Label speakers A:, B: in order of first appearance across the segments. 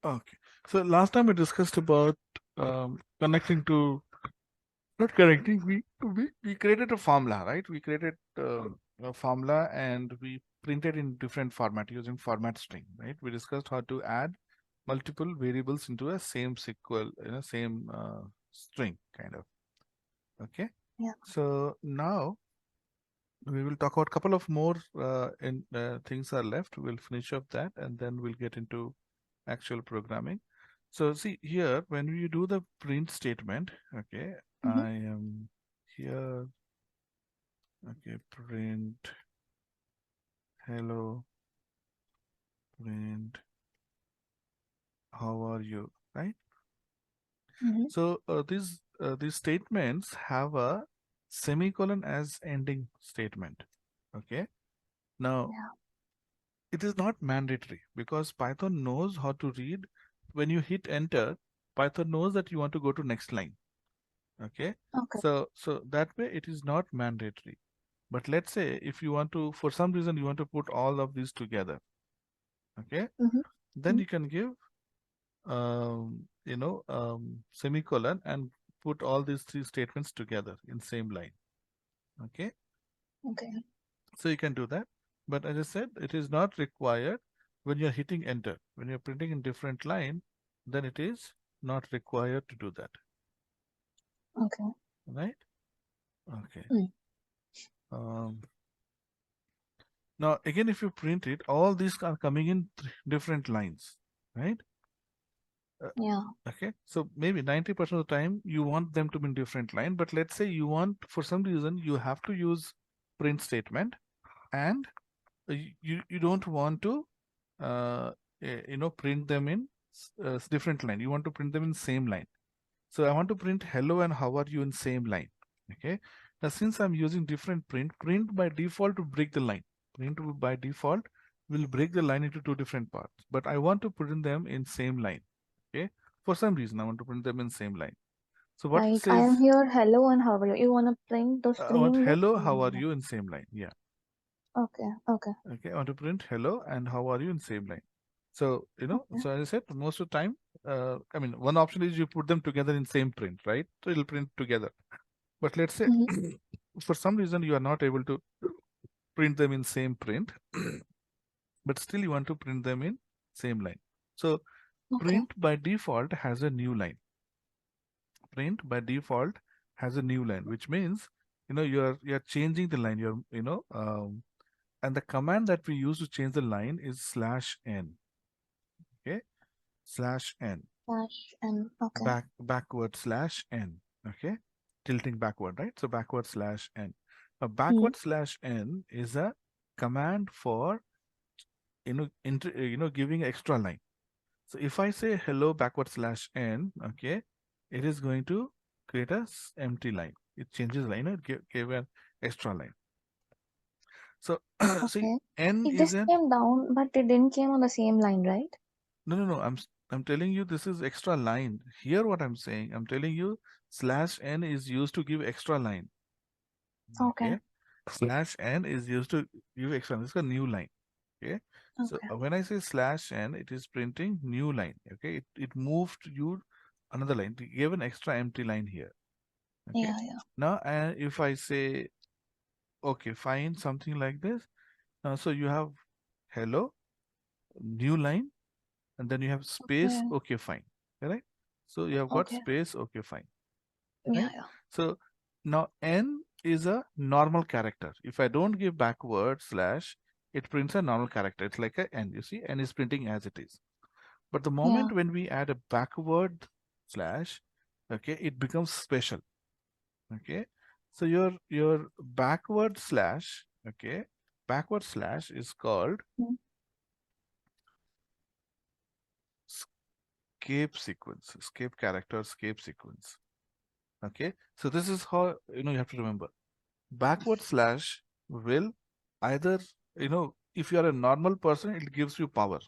A: Okay. So last time we discussed about connecting to, not connecting, we created a formula, right? We created a formula and we printed in different format using format string, right? We discussed how to add multiple variables into a same SQL, same string kind of. Okay.
B: Yeah.
A: So now we will talk about a couple of more things are left. We'll finish up that and then we'll get into actual programming. So see here, when we do the print statement, okay,
B: Mm-hmm.
A: I am here, okay, print hello, print how are you, right?
B: Mm-hmm.
A: So these statements have a semicolon as ending statement, okay? Now
B: Yeah.
A: it is not mandatory because Python knows how to read. When you hit enter, Python knows that you want to go to next line. Okay.
B: Okay.
A: So that way it is not mandatory. But let's say if you want to, for some reason, you want to put all of these together. Okay.
B: Mm-hmm.
A: Then you can give, semicolon and put all these three statements together in same line. Okay.
B: Okay.
A: So you can do that. But as I said, it is not required when you're hitting enter. When you're printing in different line, then it is not required to do that.
B: Okay.
A: Right? Okay.
B: Mm.
A: Um, Now again, if you print it, all these are coming in different lines, right? Uh,
B: Yeah.
A: okay. So maybe 90% of the time you want them to be in different line, but let's say you want, for some reason, you have to use print statement and you don't want to print them in different line. You want to print them in same line. So I want to print hello and how are you in same line. Okay. Now since I'm using different print by default to break the line. Print by default will break the line into two different parts. But I want to print them in same line. Okay. For some reason I want to print them in same line. So what it
B: Like I
A: says,
B: am here. Hello and how are you? You wanna print those
A: I
B: three
A: want
B: in the
A: hello, how
B: same
A: are
B: line.
A: you in same line. Yeah.
B: Okay. Okay.
A: Okay. I want to print hello and how are you in same line. So,
B: Okay.
A: so as I said, most of the time, I mean, one option is you put them together in same print, right? So it'll print together. But let's say
B: Mm-hmm.
A: for some reason you are not able to print them in same print, but still you want to print them in same line. So
B: Okay.
A: print by default has a new line. Print by default has a new line, which means you're changing the line. And the command that we use to change the line is /n. Okay, /n.
B: And okay.
A: Backward /n. Okay, tilting backward, right? So backward /n. A
B: Mm.
A: backward /n is a command for giving extra line. So if I say hello backward /n, okay, it is going to create a empty line. It changes line. It gave an extra line. So see,
B: Okay.
A: n
B: It
A: is
B: just
A: an
B: came down, but it didn't came on the same line, right?
A: no. I'm telling you this is extra line. Here what I'm saying, I'm telling you /n is used to give extra line.
B: Okay.
A: Okay, /n is used to give extra. This is a new line. Okay, so
B: Okay.
A: when I say /n, it is printing new line. Okay, it moved you another line. It gave an extra empty line here. Okay,
B: Yeah. Yeah.
A: now if I say okay, fine, something like this. So you have hello, new line, and then you have space.
B: Okay.
A: Okay, fine. Right? So you have got
B: Okay.
A: space. Okay, fine.
B: Yeah.
A: Right?
B: Yeah.
A: So now n is a normal character. If I don't give backward slash, it prints a normal character. It's like a n. You see, n is printing as it is. But the
B: Yeah.
A: moment when we add a backward slash, okay, it becomes special. Okay, so your backward slash is called
B: Mm.
A: escape character, escape sequence. Okay, so this is how you have to remember. Backward slash will either, if you are a normal person, it gives you power.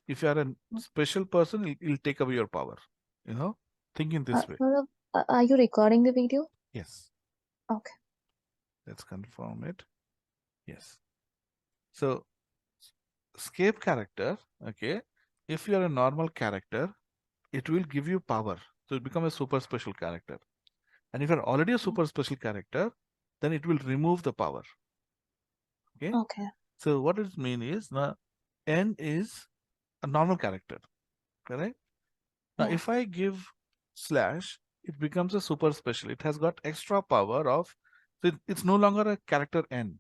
A: If you are a special person, it'll take away your power. You know, think in this way.
B: Saurabh, are you recording the video?
A: Yes,
B: Okay.
A: let's confirm it. Yes. So escape character, okay, if you are a normal character, it will give you power. So it become a super special character. And if you're already a super special character, then it will remove the power. Okay.
B: Okay.
A: So what it means is now n is a normal character, correct? Now
B: Yeah.
A: if I give slash, it becomes a super special. It has got extra power of, so it's no longer a character n.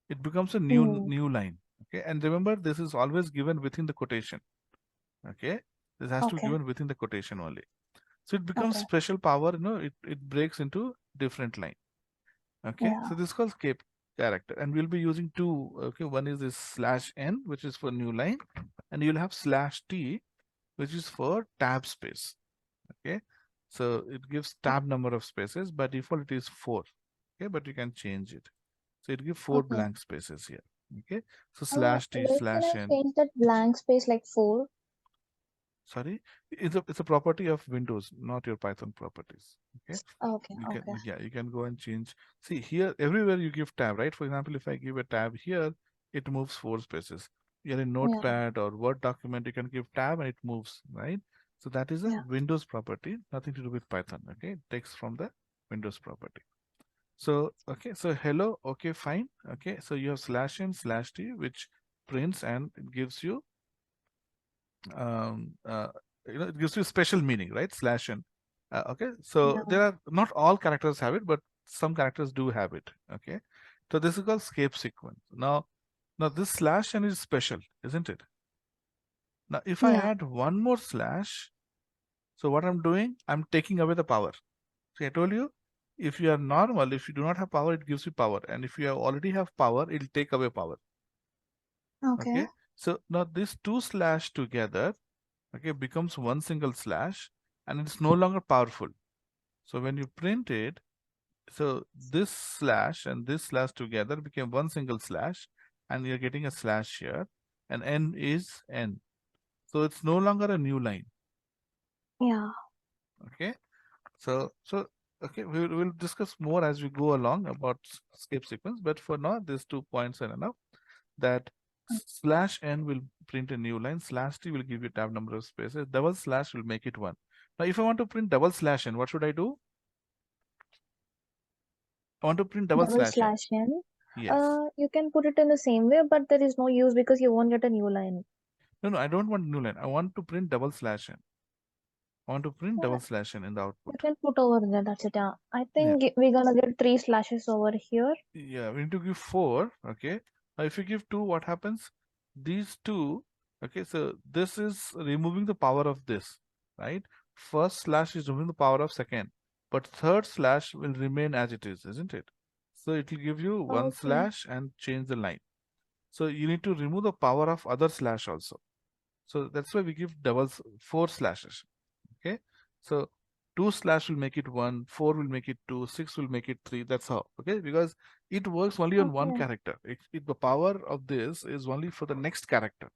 A: It becomes a
B: Mm.
A: new line. Okay. And remember, this is always given within the quotation. Okay. This has to be
B: Okay.
A: given within the quotation only. So it becomes
B: Okay.
A: special power, it breaks into different line. Okay,
B: Yeah.
A: so this is called escape character, and we'll be using two. Okay, one is this slash n, which is for new line, and you'll have slash t, which is for tab space. Okay, so it gives tab number of spaces. By default, it is 4. Okay, but you can change it. So it gives 4
B: Okay.
A: blank spaces here. Okay, so slash t
B: Where can
A: slash
B: I
A: n.
B: change that blank space like 4?
A: Sorry, it's a property of Windows, not your Python properties. Okay,
B: Okay.
A: you can,
B: Okay.
A: yeah, you can go and change. See here, everywhere you give tab, right? For example, if I give a tab here, it moves 4 spaces. You're in
B: Yeah.
A: Notepad or Word document, you can give tab and it moves, right? So that is a
B: Yeah.
A: Windows property, nothing to do with Python. Okay, it takes from the Windows property. So okay, so hello, okay, fine. Okay, so you have slash n slash t, which prints and it gives you um, uh, it gives you special meaning, right? Slash n. Okay, so
B: Yeah.
A: there are not all characters have it, but some characters do have it. Okay, so this is called escape sequence. Now this slash n is special, isn't it? Now if I
B: Yeah.
A: add one more slash, so what I'm doing, I'm taking away the power. So I told you, if you are normal, if you do not have power, it gives you power, and if you already have power, it'll take away power.
B: Okay.
A: Okay, so now these two slash together, okay, becomes one single slash, and it's no longer powerful. So when you print it, so this slash and this slash together became one single slash, and you're getting a slash here, and n is n. So it's no longer a new line.
B: Yeah.
A: Okay, so okay, we'll discuss more as we go along about escape sequence, but for now these 2 points are enough. That slash n will print a new line, slash t will give you tab number of spaces, double slash will make it 1. Now if I want to print double slash n, what should I do? I want to print double
B: Double
A: slash n.
B: slash n.
A: Yes.
B: You can put it in the same way, but there is no use because you won't get a new line.
A: No, I don't want new line. I want to print double slash n. I want to print
B: Yeah,
A: double slash n in the
B: you
A: output.
B: can put over there. That's it. Yeah. I
A: Yeah.
B: think we're gonna get 3 slashes over here.
A: Yeah, we need to give 4. Okay. Now if you give 2, what happens? These two, okay, so this is removing the power of this, right? First slash is removing the power of second, but third slash will remain as it is, isn't it? So it will give you one
B: Okay.
A: slash and change the line. So you need to remove the power of other slash also. So that's why we give 4 slashes. Okay, so 2 slash will make it 1, 4 will make it 2, 6 will make it 3. That's how. Okay, because it works only on one
B: Okay.
A: character. The power of this is only for the next character.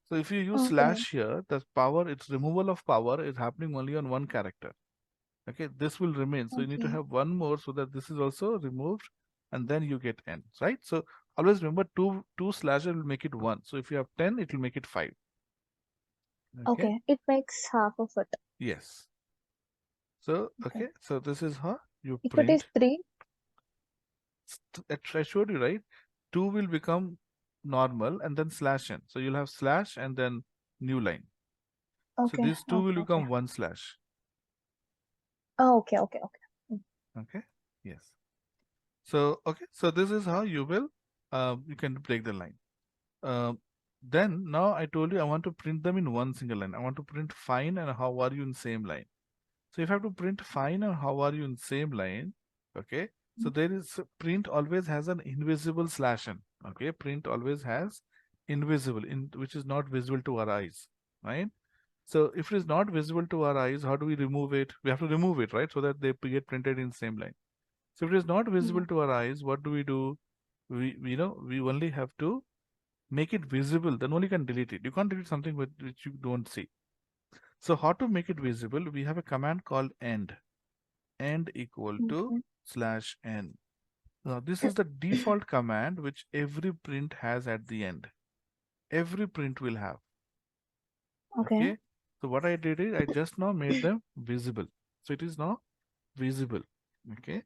A: So if you use
B: Okay.
A: slash here, the power, its removal of power is happening only on one character. Okay, this will remain. So you need to
B: Okay.
A: have one more so that this is also removed, and then you get n, right? So always remember, two slashes will make it 1. So if you have 10, it will make it 5. Okay,
B: Okay. It makes half of it.
A: yes. So
B: Okay.
A: okay, so this is how you
B: If it is
A: print.
B: 3.
A: I showed you, right? 2 will become normal and then slash n. So you'll have slash and then new line. So
B: Okay.
A: these 2 will
B: Okay. Okay.
A: become one slash.
B: Oh, okay. Okay. Okay.
A: Okay. Yes. So okay. So this is how you can break the line. Um, then now I told you I want to print them in one single line. I want to print fine and how are you in same line. So if I have to print fine and how are you in same line, okay. So there is print always has an invisible slash n. Okay, print always has invisible in which is not visible to our eyes, right? So if it is not visible to our eyes, how do we remove it? We have to remove it, right? So that they get printed in same line. So if it is not
B: Yeah.
A: visible to our eyes, what do? We only have to make it visible. Then only can delete it. You can't delete something which you don't see. So how to make it visible? We have a command called end equal to
B: Okay.
A: slash n. Now this is the default command which every print has at the end. Every print will have.
B: Okay.
A: Okay. So what I did is I just now made them visible. So it is now visible. Okay.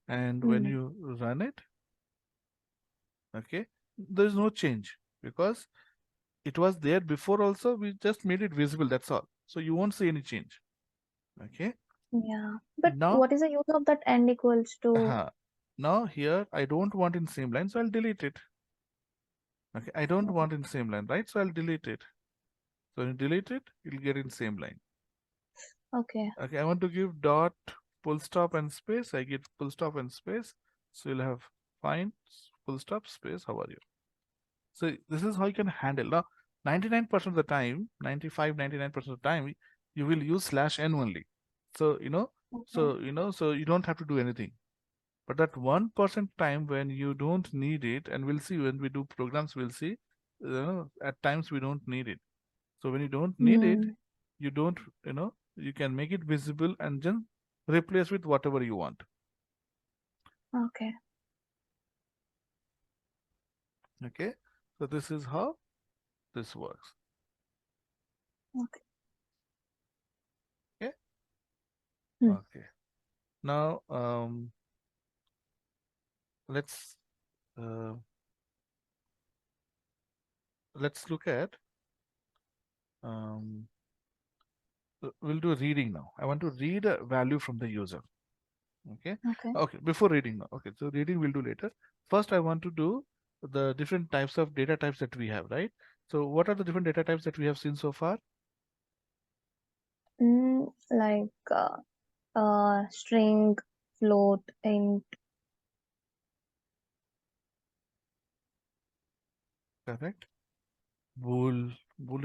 A: And when
B: Hmm.
A: you run it, okay, there is no change because it was there before also. We just made it visible. That's all. So you won't see any change. Okay.
B: Yeah. But
A: Now,
B: what is the use of that end equals to?
A: uh, now here I don't want in same line, so I'll delete it. Okay. I don't
B: Okay.
A: want in same line, right? So I'll delete it. So when you delete it, you'll get in same line.
B: Okay.
A: Okay, I want to give dot, full stop and space. I get full stop and space. So you'll have fine, full stop, space. How are you? So this is how you can handle. Now, 99% of the time, 95, 99% of the time, you will use slash n only. So,
B: Okay.
A: so you don't have to do anything. But that 1% time when you don't need it, and we'll see when we do programs, we'll see, at times we don't need it. So when you don't need it,
B: Hmm.
A: you don't, you can make it visible and then replace with whatever you want.
B: Okay.
A: Okay. So this is how this works.
B: Okay.
A: Okay.
B: Hmm.
A: Okay. Now, let's uh, let's look at um, we'll do reading now. I want to read a value from the user. Okay.
B: Okay.
A: Okay. Before reading now. Okay. So reading we'll do later. First, I want to do the different types of data types that we have, right? So what are the different data types that we have seen so far?
B: Like string, float, int.
A: Correct. Bool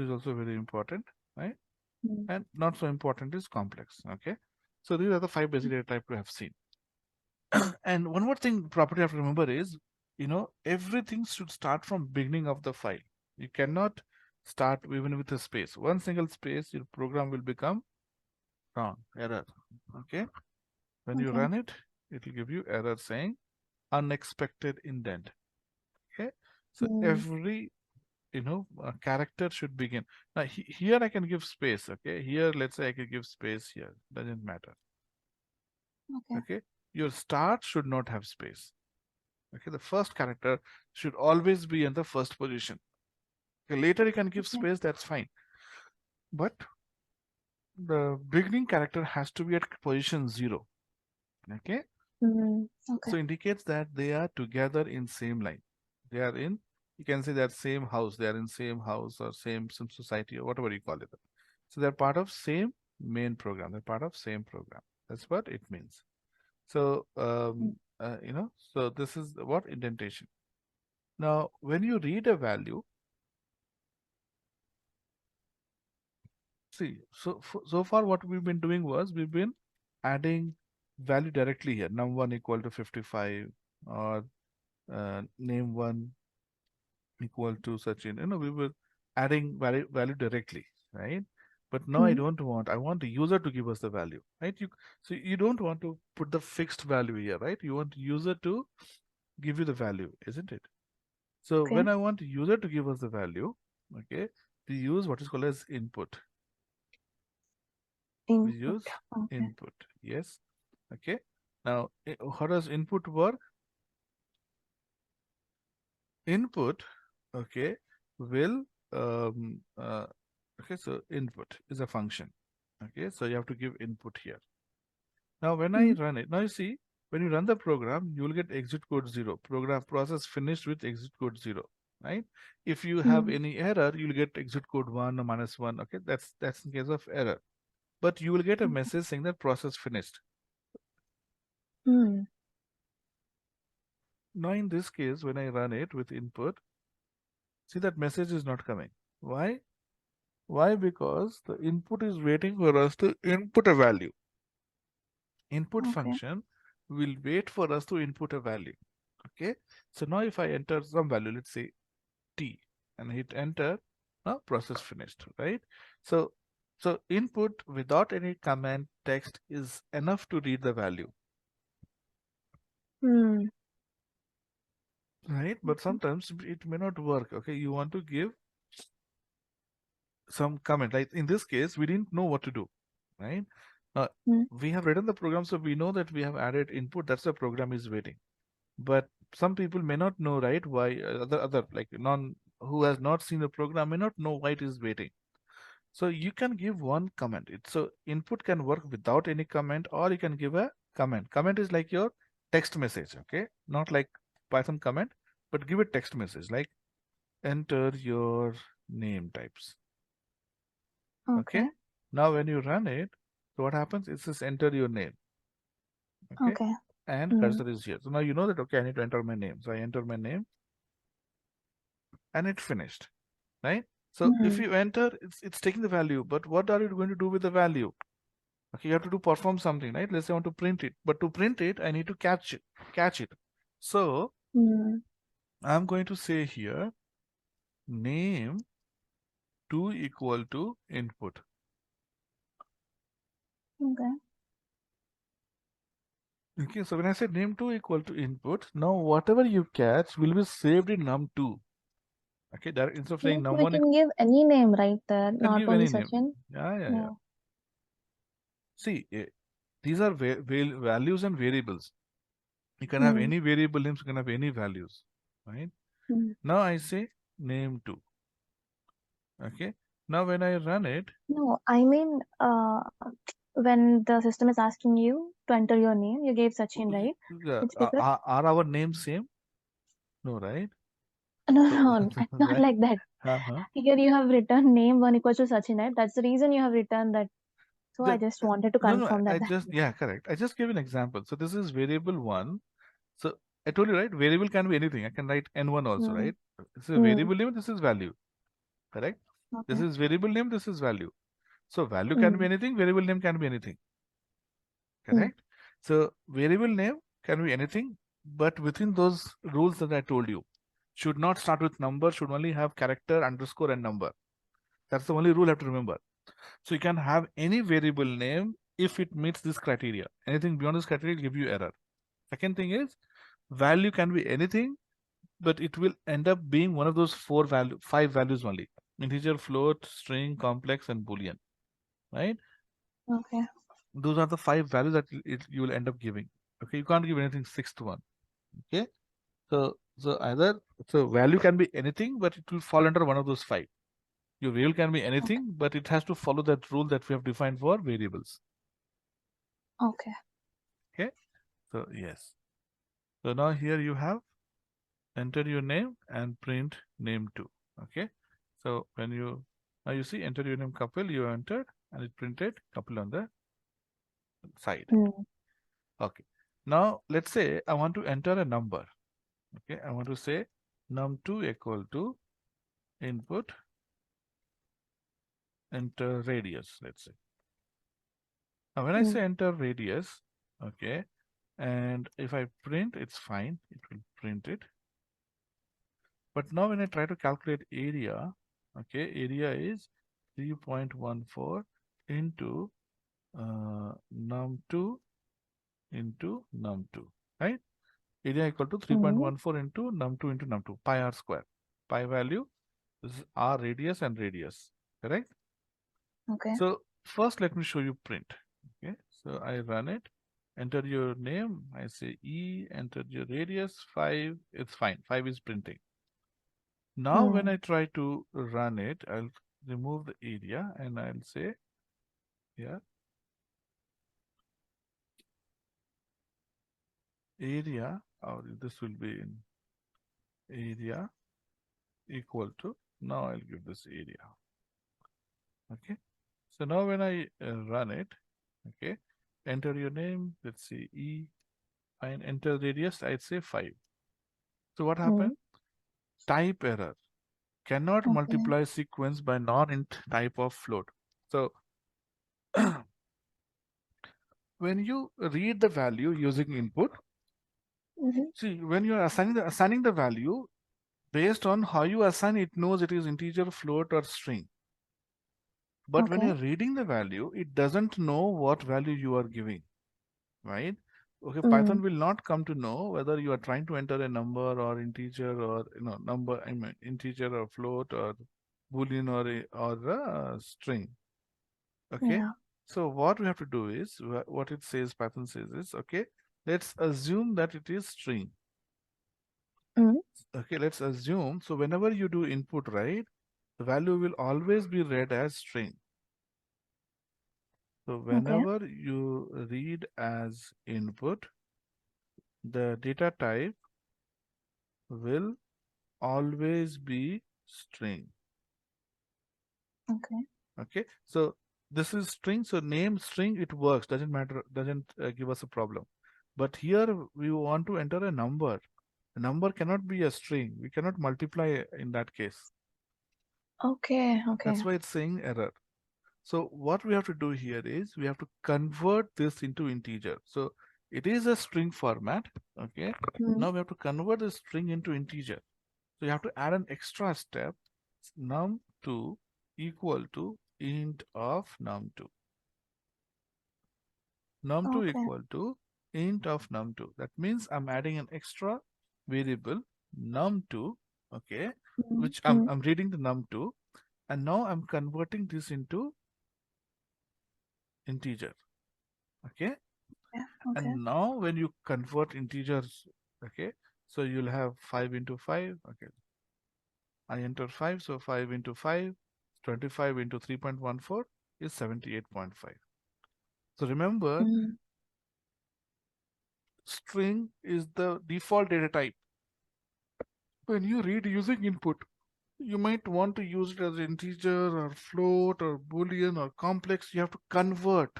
A: is also very important, right?
B: Hmm.
A: And not so important is complex. Okay. So these are the five basic data types we have seen. And one more thing property you have to remember is, everything should start from beginning of the file. You cannot start even with a space. One single space, your program will become wrong, error. Okay. When you
B: Okay.
A: run it, it will give you error saying unexpected indent. Okay. So
B: Hmm.
A: every a character should begin. Now here I can give space. Okay. Here, let's say I can give space here. Doesn't matter.
B: Okay.
A: Okay. Your start should not have space. Okay. The first character should always be in the first position. Okay, later you can give
B: Okay.
A: space, that's fine. But the beginning character has to be at position 0. Okay.
B: Hmm. Okay.
A: So indicates that they are together in same line. They are in, you can say that same house, they are in same house or same society or whatever you call it. So they're part of same main program. They're part of same program. That's what it means. So,
B: Hmm.
A: so this is what indentation. Now, when you read a value, see, so far what we've been doing was we've been adding value directly here. Num1 equal to 55 or name1 equal to such in, we were adding value directly, right? But now I
B: Hmm.
A: don't want, I want the user to give us the value, right? So you don't want to put the fixed value here, right? You want user to give you the value, isn't it? So
B: Okay.
A: when I want user to give us the value, okay, we use what is called as input. We
B: Input.
A: use
B: Okay.
A: input, yes. Okay. Now, how does input work? Input, okay, will okay, so input is a function. Okay, so you have to give input here. Now when I
B: Hmm.
A: run it, now you see, when you run the program, you will get exit code 0. Program process finished with exit code 0, right? If you have
B: Hmm.
A: any error, you'll get exit code 1 or -1. Okay, that's in case of error. But you will get a
B: Okay.
A: message saying that process finished.
B: Hmm.
A: Now in this case, when I run it with input, see that message is not coming. Why? Why? Because the input is waiting for us to input a value. Input
B: Okay.
A: function will wait for us to input a value. Okay. So now if I enter some value, let's say T, and hit enter, now process finished, right? So, so input without any command text is enough to read the value,
B: Hmm.
A: right? But
B: Okay.
A: sometimes it may not work. Okay. You want to give some comment. Like in this case, we didn't know what to do, right? Uh,
B: Mm.
A: we have written the program, so we know that we have added input. That's the program is waiting. But some people may not know, right? Why other like non who has not seen the program may not know why it is waiting. So you can give one comment. So input can work without any comment, or you can give a comment. Comment is like your text message, okay? Not like Python comment, but give a text message like enter your name types. Okay.
B: Okay.
A: Now when you run it, so what happens? It says enter your name. Okay.
B: Okay.
A: And
B: Mm.
A: cursor is here. So now you know that okay, I need to enter my name. So I enter my name and it finished. Right? So if
B: Mm.
A: you enter, it's taking the value, but what are you going to do with the value? Okay, you have to do perform something, right? Let's say I want to print it, but to print it, I need to catch it. So
B: Mm.
A: I'm going to say here name to equal to input.
B: Okay.
A: Okay, so when I say name to equal to input, now whatever you catch will be saved in num2. Okay, that instead of saying
B: Like we
A: num1, you
B: can give any name right there,
A: can
B: not
A: give
B: only
A: any name.
B: Sachin.
A: Yeah, yeah, yeah.
B: Yeah.
A: See, these are values and variables. You can have
B: Mm.
A: any variable names, you can have any values, right?
B: Mm.
A: Now I say name to. Okay. Now when I run it,
B: No, I mean, when the system is asking you to enter your name, you gave Sachin, right? It's because
A: are our names same? No, right?
B: no,
A: So,
B: no, it's not
A: right?
B: like that.
A: Uh-huh.
B: Here you have written name one equals to Sachin, right? That's the reason you have written that. So I
A: The,
B: just wanted to
A: no, no,
B: confirm that.
A: I just, yeah, correct. I just gave an example. So this is variable one. So I told you, right? Variable can be anything. I can write n1 also,
B: Mm.
A: right? This is a
B: Mm.
A: variable name. This is value, correct? This
B: Okay.
A: is variable name. This is value. So value can be
B: Mm.
A: anything. Variable name can be anything,
B: Mm.
A: correct? So variable name can be anything, but within those rules that I told you, should not start with number, should only have character, underscore, and number. That's the only rule you have to remember. So you can have any variable name if it meets this criteria. Anything beyond this criteria will give you error. Second thing is value can be anything, but it will end up being one of those five values only. Integer, float, string, complex, and boolean. Right?
B: Okay.
A: Those are the five values that you will end up giving. Okay, you can't give anything sixth one. Okay, so either so value can be anything, but it will fall under one of those five. Your variable can be
B: Okay.
A: anything, but it has to follow that rule that we have defined for variables.
B: Okay.
A: Okay, so yes. So now here you have enter your name and print name too. Okay, so when you now you see enter your name couple, you entered and it printed couple on the side.
B: Mm.
A: Okay, now let's say I want to enter a number. Okay, I want to say num2 equal to input enter radius, let's say. Now when I
B: Mm.
A: say enter radius, okay, and if I print, it's fine, it will print it. But now when I try to calculate area, okay, area is 3.14 into num2 into num2, right? Area equal to
B: Mm.
A: 3.14 into num2, pi r square. Pi value, this is r radius and radius, correct?
B: Okay.
A: So first let me show you print. Okay, so I run it, enter your name, I say E, enter your radius, 5, it's fine, 5 is printing. Now when
B: Mm.
A: I try to run it, I'll remove the area and I'll say here area, or this will be in area equal to, now I'll give this area. Okay, so now when I run it, okay, enter your name, let's say E, and enter radius, I'd say 5. So what
B: Mm.
A: happened? Type error. Cannot
B: Okay.
A: multiply sequence by non-int type of float. So when you read the value using input,
B: Mm-hmm.
A: see when you are assigning the value based on how you assign, it knows it is integer, float, or string. But when
B: Okay.
A: you're reading the value, it doesn't know what value you are giving, right? Okay,
B: Mm.
A: Python will not come to know whether you are trying to enter a number or integer or number, I mean integer or float or Boolean or a string. Okay.
B: Yeah.
A: So what we have to do is what it says, Python says is, okay, let's assume that it is string.
B: Mm.
A: Okay, let's assume. So whenever you do input, right, the value will always be read as string. So
B: Okay.
A: whenever you read as input, the data type will always be string.
B: Okay.
A: Okay, so this is string. So name string, it works, doesn't matter, doesn't give us a problem. But here we want to enter a number. A number cannot be a string. We cannot multiply in that case.
B: Okay. Okay.
A: That's why it's saying error. So what we have to do here is we have to convert this into integer. So it is a string format. Okay.
B: Mm.
A: Now we have to convert the string into integer. So you have to add an extra step, num2 equal to int of num2. Num2
B: Okay.
A: equal to int of num2. That means I'm adding an extra variable num2, okay,
B: Mm.
A: which
B: Mm.
A: I'm reading the num2, and now I'm converting this into integer, okay.
B: Yeah. Okay.
A: And now when you convert integers, okay, so you'll have 5 into 5, okay, I enter 5, so 5 into 5, 25 into 3.14 is 78.5. So remember,
B: Mm.
A: string is the default data type. When you read using input, you might want to use it as integer or float or boolean or complex. You have to convert,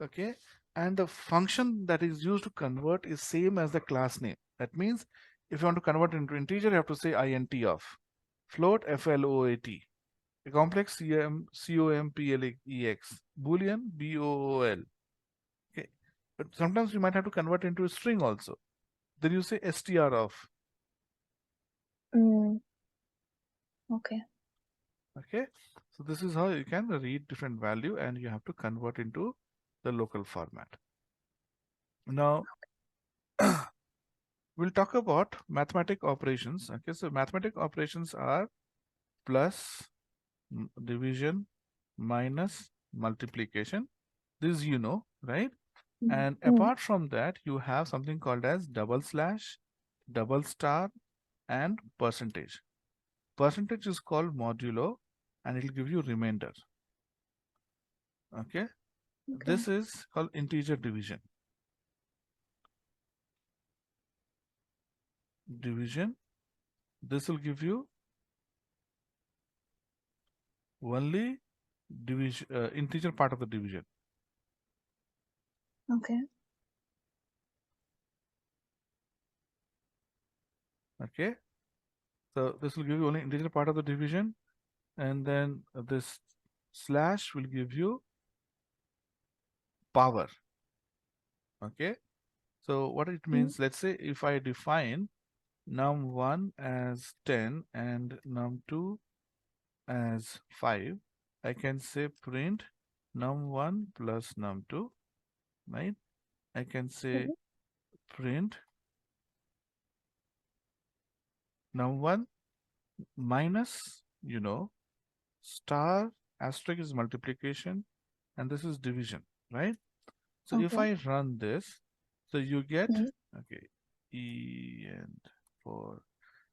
A: okay? And the function that is used to convert is same as the class name. That means if you want to convert into integer, you have to say int of float, float, a complex, complex, boolean, bool. Okay, but sometimes you might have to convert into a string also. Then you say str of.
B: Mm. Okay.
A: Okay, so this is how you can read different value and you have to convert into the local format. Now we'll talk about mathematic operations. Okay, so mathematic operations are plus, division, minus, multiplication. This you know, right?
B: Mm.
A: And
B: Mm.
A: apart from that, you have something called as double slash, double star, and percentage. Percentage is called modulo, and it will give you remainder. Okay,
B: Okay.
A: this is called integer division. Division. This will give you only division, integer part of the division.
B: Okay.
A: Okay, so this will give you only integer part of the division, and then this slash will give you power. Okay, so what it
B: Mm.
A: means, let's say if I define num1 as 10 and num2 as 5, I can say print num1 plus num2, right? I can say
B: Mm.
A: print num1 minus, star, asterisk is multiplication, and this is division, right? So if
B: Okay.
A: I run this, so you get,
B: Mm.
A: okay, e and 4.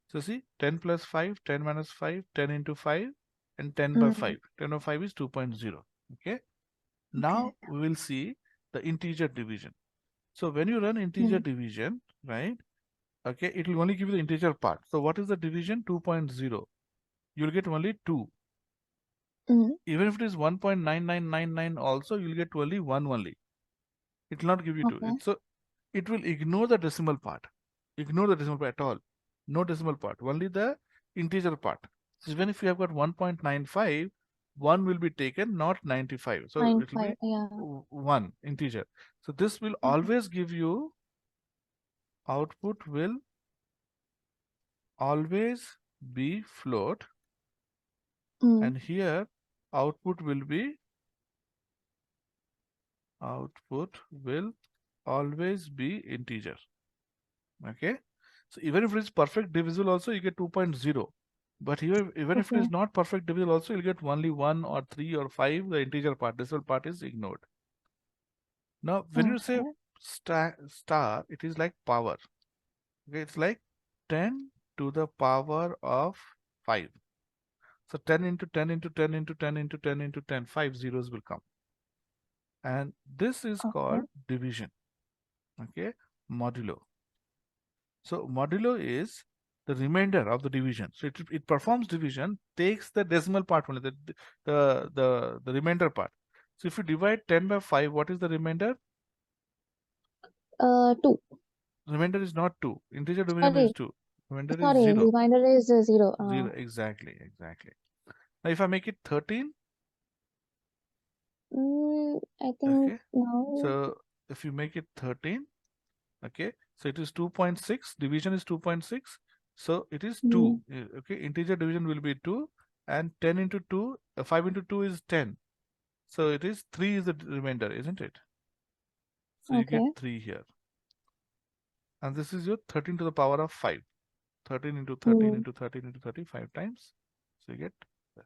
A: So see, 10 plus 5, 10 minus 5, 10 into 5, and 10 by
B: Mm.
A: 5. 10 of 5 is 2.0. Okay.
B: Okay.
A: Now we will see the integer division. So when you run integer
B: Mm.
A: division, right? Okay, it will only give you the integer part. So what is the division? 2.0. You'll get only 2.
B: Mm.
A: Even if it is 1.9999 also, you'll get only 1 only. It will not give you 2.
B: Okay.
A: It will ignore the decimal part. Ignore the decimal part at all. No decimal part. Only the integer part. So even if you have got 1.95, 1 will be taken, not 95. So it will
B: 9 5.
A: be
B: Yeah.
A: 1 integer. So this will
B: Okay.
A: always give you, output will always be float,
B: Mm.
A: and here output will be, output will always be integer. Okay, so even if it is perfect divisible also, you get 2.0. But here, even if it
B: Okay.
A: is not perfect division, also you'll get only 1 or 3 or 5. The integer part, decimal part is ignored. Now, when you say
B: Okay.
A: star, it is like power. Okay, it's like 10 to the power of 5. So 10 into 10 into 10 into 10 into 10 into 10, 5 zeros will come. And this is
B: Okay.
A: called division. Okay, modulo. So modulo is the remainder of the division. So it performs division, takes the decimal part only, the remainder part. So if you divide 10 by 5, what is the remainder?
B: 2.
A: Remainder is not 2. Integer division is
B: Sorry.
A: 2. Remainder is
B: Sorry.
A: 0.
B: Reminder is 0.
A: 0, exactly, exactly. Now if I make it 13,
B: I think
A: okay.
B: no.
A: So if you make it 13, okay, so it is 2.6, division is 2.6, so it is 2.
B: Mm,
A: Okay, integer division will be 2, and 10 into 2, 5 into 2 is 10, so it is 3 is the remainder, isn't it? So you get
B: okay.
A: 3 here, and this is your 13 to the power of 5. 13 into 13
B: Mm,
A: into 13 into 35 times, so you get this.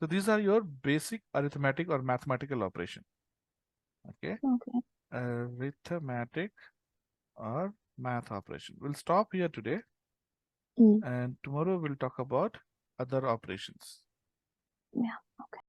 A: So these are your basic arithmetic or mathematical operation. Okay,
B: okay.
A: arithmetic or math operation. We'll stop here today,
B: Mm,
A: and tomorrow we'll talk about other operations.
B: yeah.